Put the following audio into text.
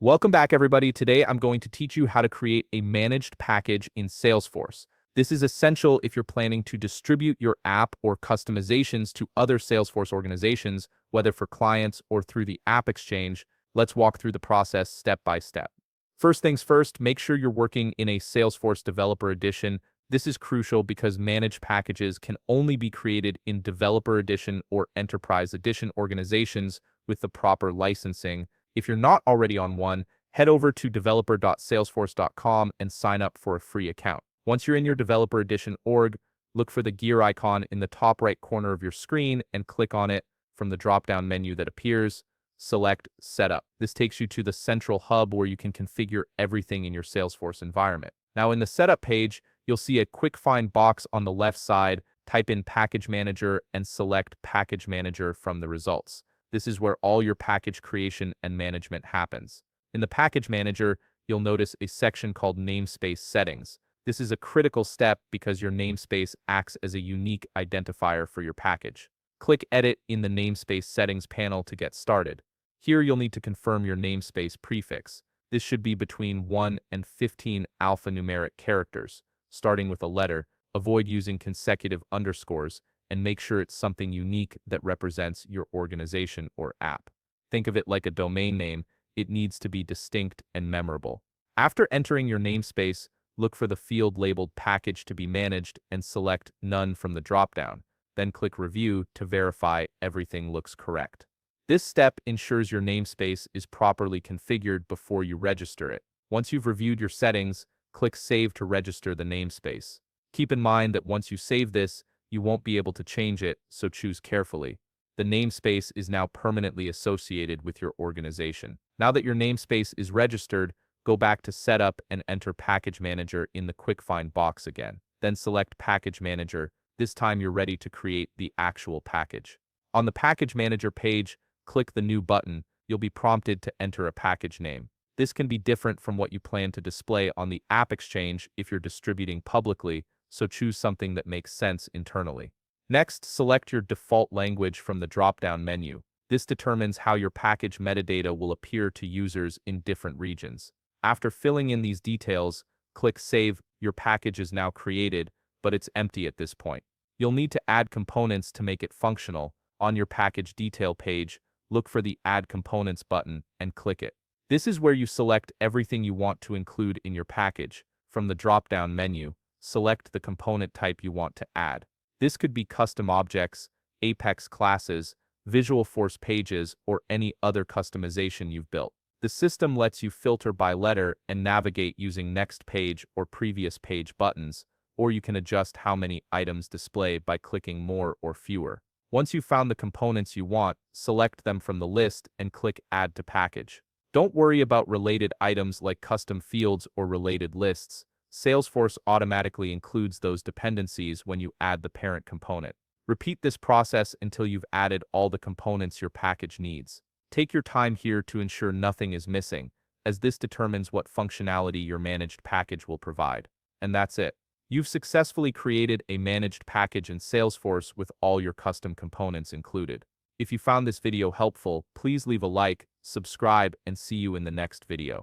Welcome back, everybody. Today, I'm going to teach you how to create a managed package in Salesforce. This is essential if you're planning to distribute your app or customizations to other Salesforce organizations, whether for clients or through the AppExchange. Let's walk through the process step by step. First things first, make sure you're working in a Salesforce Developer Edition. This is crucial because managed packages can only be created in Developer Edition or Enterprise Edition organizations with the proper licensing. If you're not already on one, head over to developer.salesforce.com and sign up for a free account. Once you're in your Developer Edition org, look for the gear icon in the top right corner of your screen and click on it from the drop-down menu that appears. Select Setup. This takes you to the central hub where you can configure everything in your Salesforce environment. Now, in the Setup page, you'll see a quick find box on the left side. Type in Package Manager and select Package Manager from the results. This is where all your package creation and management happens. In the Package Manager, you'll notice a section called Namespace Settings. This is a critical step because your namespace acts as a unique identifier for your package. Click Edit in the Namespace Settings panel to get started. Here you'll need to confirm your namespace prefix. This should be between 1 and 15 alphanumeric characters, starting with a letter. Avoid using consecutive underscores, and make sure it's something unique that represents your organization or app. Think of it like a domain name. It needs to be distinct and memorable. After entering your namespace, look for the field labeled Package to be managed and select None from the dropdown. Then click Review to verify everything looks correct. This step ensures your namespace is properly configured before you register it. Once you've reviewed your settings, click Save to register the namespace. Keep in mind that once you save this, you won't be able to change it, so choose carefully. The namespace is now permanently associated with your organization. Now that your namespace is registered, go back to Setup and enter Package Manager in the Quick Find box again. Then select Package Manager. This time you're ready to create the actual package. On the Package Manager page, click the New button. You'll be prompted to enter a package name. This can be different from what you plan to display on the AppExchange if you're distributing publicly, so choose something that makes sense internally. Next, select your default language from the drop-down menu. This determines how your package metadata will appear to users in different regions. After filling in these details, click Save. Your package is now created, but it's empty at this point. You'll need to add components to make it functional. On your package detail page, look for the Add Components button and click it. This is where you select everything you want to include in your package. From the drop-down menu, select the component type you want to add. This could be custom objects, Apex classes, Visualforce pages, or any other customization you've built. The system lets you filter by letter and navigate using Next Page or Previous Page buttons, or you can adjust how many items display by clicking More or Fewer. Once you've found the components you want, select them from the list and click Add to Package. Don't worry about related items like custom fields or related lists. Salesforce automatically includes those dependencies when you add the parent component. Repeat this process until you've added all the components your package needs. Take your time here to ensure nothing is missing, as this determines what functionality your managed package will provide. And that's it. You've successfully created a managed package in Salesforce with all your custom components included. If you found this video helpful, please leave a like, subscribe, and see you in the next video.